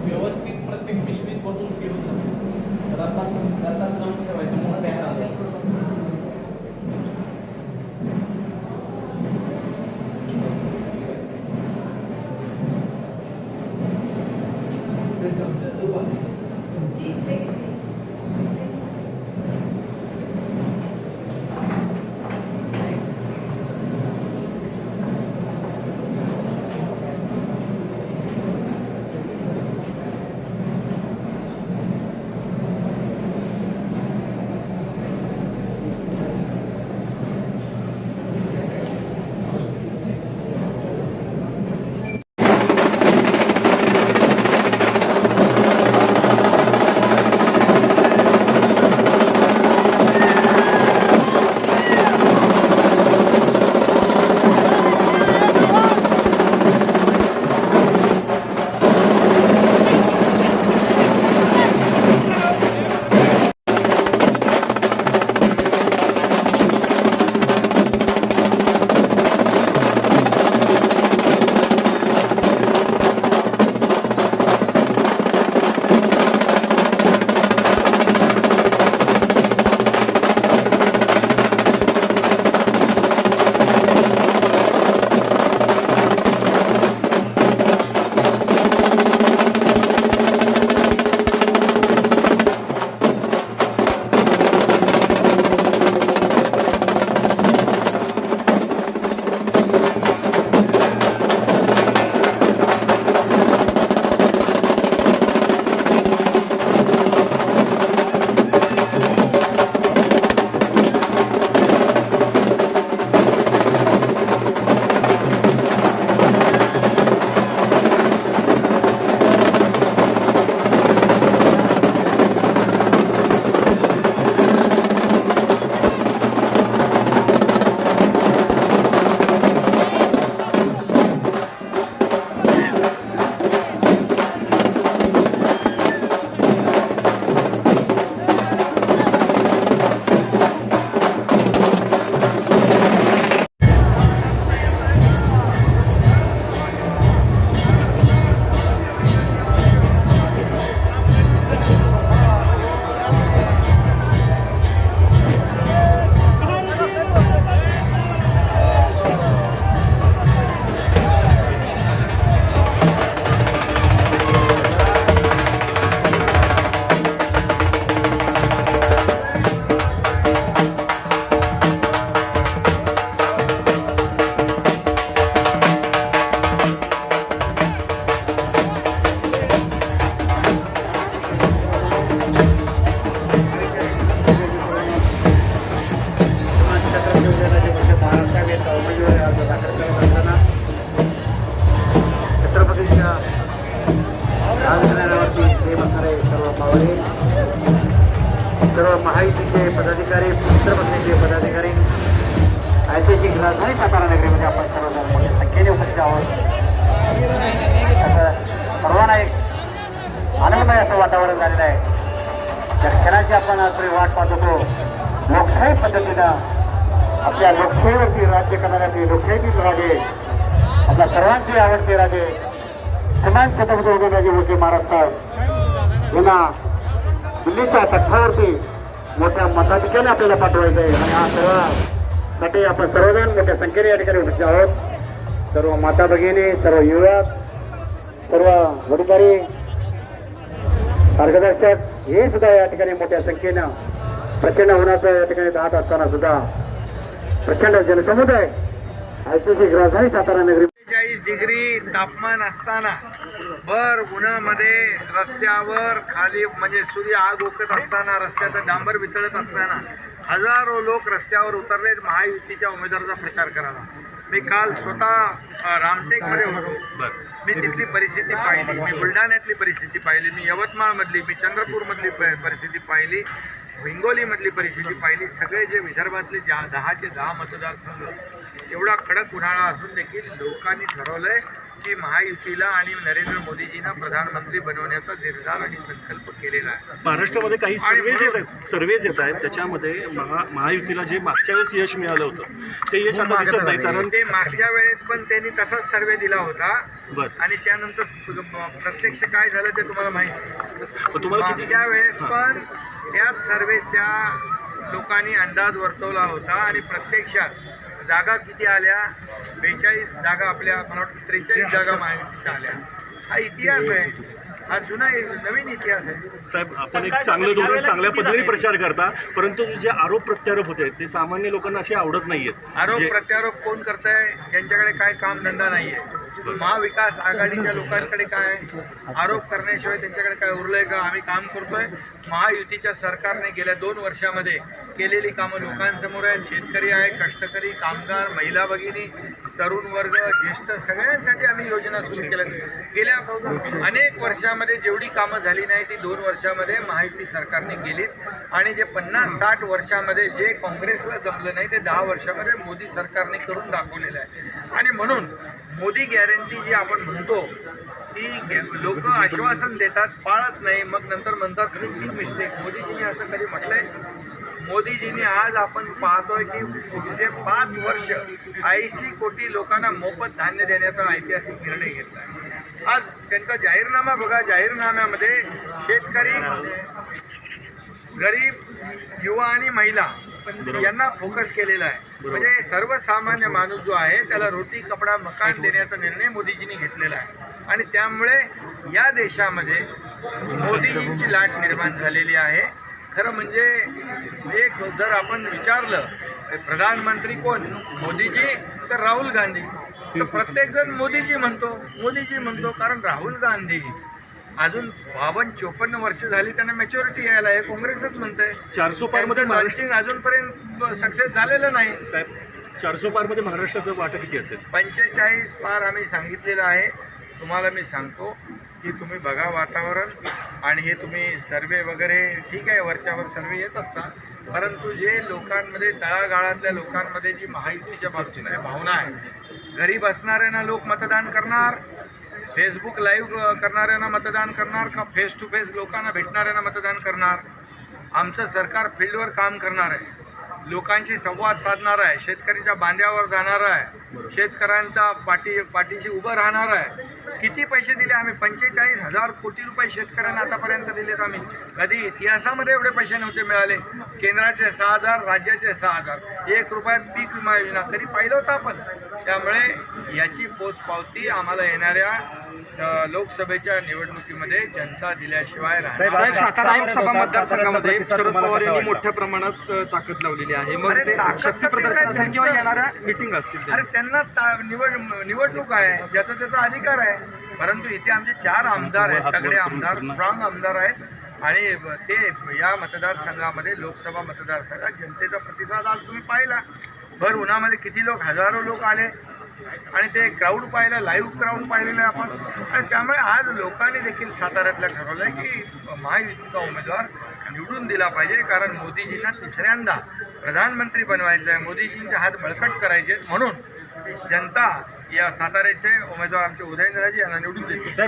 व्यवस्थित प्रत्येक पिशवीत बनवून घेऊन रथात जाऊन ठेवायचं मोठ्या सर्व महायुतीचे पदाधिकारी, मित्रपक्षाचे पदाधिकारी, ऐतिहासिक राजधानी सातारा नगरीमध्ये आपण सर्वजण मोठ्या संख्येने उपस्थित आहोत. सर्वांना एक आनंदमय असं वातावरण झालेलं आहे. त्या क्षणाची आपण आज वाट पाहत होतो. लोकशाही पद्धतीनं आपल्या लोकशाहीवरती राज्य करणारे लोकशाहीतील राजे, आपल्या सर्वांचे आवडते राजे श्रीमान छत्रपती उदयनराजे भोसले महाराज साहेब यांना दिल्लीच्या तख्तावरती मोठ्या मताधिक्याने आपल्याला पाठवायचं आहे. आणि हा सर्वांसाठी आपण सर्वजण मोठ्या संख्येने या ठिकाणी उपस्थित आहोत. सर्व माता भगिनी, सर्व युवक, सर्व वडीलधारी, मार्गदर्शक हे सुद्धा या ठिकाणी मोठ्या संख्येनं प्रचंड होण्याचं या ठिकाणी राहत असताना सुद्धा प्रचंड जनसमुदाय ऐतिहासिक राजधानी सातारा नगरी 40 डिग्री तापमान असताना भर उन्हामध्ये रस्त्यावर खाली म्हणजे सूर्य आग ओकत असताना रस्त्याचं डांबर वितळत असताना हजारो लोक रस्त्यावर उतरले महायुतीच्या उमेदवाराचा प्रचार करायला. मी काल स्वतः रामटेकमध्ये होतो. मी तिथली परिस्थिती पाहिली, मी बुलढाण्यातली परिस्थिती पाहिली, मी यवतमाळमधली, मी चंद्रपूरमधली परिस्थिती पाहिली, हिंगोलीमधली परिस्थिती पाहिली. सगळे जे विदर्भातले 10चे 10 मतदारसंघ एवढा कडक उन्हाळा असून देखील लोकांनी ठरवलंय की महायुतीला आणि नरेंद्र मोदीजींना प्रधानमंत्री बनवण्याचा निर्धार आणि संकल्प केलेला आहे. महाराष्ट्रामध्ये काही सर्वेज येत आहेत त्याच्यामध्ये महायुतीला जे मागच्या वेळेस यश मिळालं होतं ते यश आता दिसत नाही. कारण ते मागच्या वेळेस पण त्यांनी तसाच सर्वे दिला होता आणि त्यानंतर प्रत्यक्ष काय झालं ते तुम्हाला माहिती. मागच्या वेळेस पण त्याच सर्वेच्या लोकांनी अंदाज वर्तवला होता आणि प्रत्यक्षात जागा किती आल्या? 42 जागा आपल्या, मला वाटतं 43 जागा महायुतीच्या आल्या. हा इतिहास आहे, हा जुना नवीन इतिहास आहे. साहेब, आपण एक चांगलं धोरण चांगल्या पद्धतीने प्रचार करता, परंतु जे आरोप प्रत्यारोप होते ते सामान्य लोकांना असे आवडत नाहीयेत. आरोप प्रत्यारोप कोण करताय? ज्यांच्याकडे काय कामधंदा नाहीये. महाविकास आघाडीच्या लोकांकडे काय आरोप करण्याशिवाय त्यांच्याकडे काय उरलंय का? आम्ही काम करतोय. महायुतीच्या सरकारने गेल्या 2 वर्षामध्ये केलेली कामं लोकांसमोर आहेत. शेतकरी आहे, कष्टकरी, कामगार, महिला भगिनी, तरुण वर्ग, ज्येष्ठ सगळ्यांसाठी आम्ही योजना सुरू केल्या. गेल्या अनेक वर्षामध्ये जेवढी कामं झाली नाही ती 2 वर्षामध्ये महायुती सरकारने केलीत आणि जे 50-60 वर्षामध्ये जे काँग्रेसला जमलं नाही ते 10 वर्षामध्ये मोदी सरकारने करून दाखवलेलं आहे. आणि म्हणून मोदी गॅरंटी जी आपण म्हणतो ती लोक आश्वासन देतात, पाळत नाही, मग नंतर म्हणतात बिग मिस्टेक. मोदीजींनी असं कधी म्हटलंय? मोदीजींनी आज आपण पाहतोय की पुढचे 5 वर्ष 80 कोटी लोकांना मोफत धान्य देण्याचा ऐतिहासिक निर्णय घेतला आहे. आज त्यांचा जाहीरनामा बघा, जाहीरनाम्यामध्ये शेतकरी, गरीब, युवा आणि महिला यांना फोकस केलेला आहे. म्हणजे सर्वसामान्य माणूस जो आहे त्याला रोटी, कपडा, मकान देण्याचा निर्णय मोदीजींनी घेतलेला आहे. आणि त्यामुळे या देशामध्ये मोदीजींची लाट निर्माण झालेली आहे. खरं म्हणजे एक जर आपण विचारलं प्रधानमंत्री कोण, मोदीजी तर राहुल गांधी, तर प्रत्येकजण मोदीजी म्हणतो. कारण राहुल गांधी अजून 52-54 वर्ष झाली त्यांना मॅच्युरिटी यायला आहे. काँग्रेसच म्हणतंय 400 पारमध्ये लॉन्चिंग अजूनपर्यंत सक्सेस झालेलं नाही. साहेब, 400 पारमध्ये महाराष्ट्राचं वाटं किती असेल? 45 पार आम्ही सांगितलेलं आहे. तुम्हाला मी सांगतो की तुम्ही बघा वातावरण आणि हे तुम्ही सर्वे वगैरे ठीक आहे, वरच्यावर सर्वे येत असतात, परंतु जे लोकांमध्ये तळागाळातल्या लोकांमध्ये जी महायुतीच्या बाबतीत भावना आहे, घरी बसणाऱ्यांना लोक मतदान करणार, फेसबुक लाईव्ह करणाऱ्यांना मतदान करणार का फेस टू फेस लोकांना भेटणाऱ्यांना मतदान करणार? आमचं सरकार फील्डवर काम करणार आहे, लोकांशी संवाद साधणार आहे, शेतकऱ्यांच्या बांध्यावर जाणार आहे, शेतकऱ्यांच्या पाठीशी उभं राहणार आहे. किती पैसे दिले आम्ही? 45,000 कोटी रुपये शेतकऱ्यांना आतापर्यंत दिलेत आम्ही. कधी इतिहासामध्ये एवढे पैसे नव्हते मिळाले. केंद्राचे 6,000, राज्याचे 6,000, 1 रुपयात पीक विमा योजना कधी पाहिलं होतं आपण? त्यामुळे याची पोचपावती आम्हाला येणाऱ्या लोकसभेच्या निवडणुकीमध्ये जनता दिल्याशिवाय राहणार. सातारा लोकसभा मतदारसंघामध्ये शरद पवार यांनी मोठ्या प्रमाणात ताकद लावलेली आहे. मग ते शक्ती प्रदर्शन असेल किंवा येणाऱ्या मिटिंग असतील, अरे त्यांना निवडणूक आहे, ज्याचा त्याचा अधिकार आहे. परंतु इथे आमचे 4 आमदार आहेत, तगडे आमदार, स्ट्रॉंग आमदार आहेत आणि ते या मतदारसंघामध्ये लोकसभा मतदारसंघात जनतेचा प्रतिसाद आज तुम्ही पाहिला. भर उन्हामध्ये किती लोक, हजारो लोक आले आणि ते क्राऊड पाहिलं, लाईव्ह क्राऊड पाहिलेलं आहे आपण. आणि त्यामुळे आज लोकांनी देखील साताऱ्यातलं ठरवलं आहे की महायुतीचा उमेदवार निवडून दिला पाहिजे. कारण मोदीजींना 3ऱ्यांदा प्रधानमंत्री बनवायचं आहे, मोदीजींचे हात बळकट करायचे आहेत. म्हणून जनता या साताऱ्याचे उमेदवार आमचे उदयनराजे यांना निवडून देते.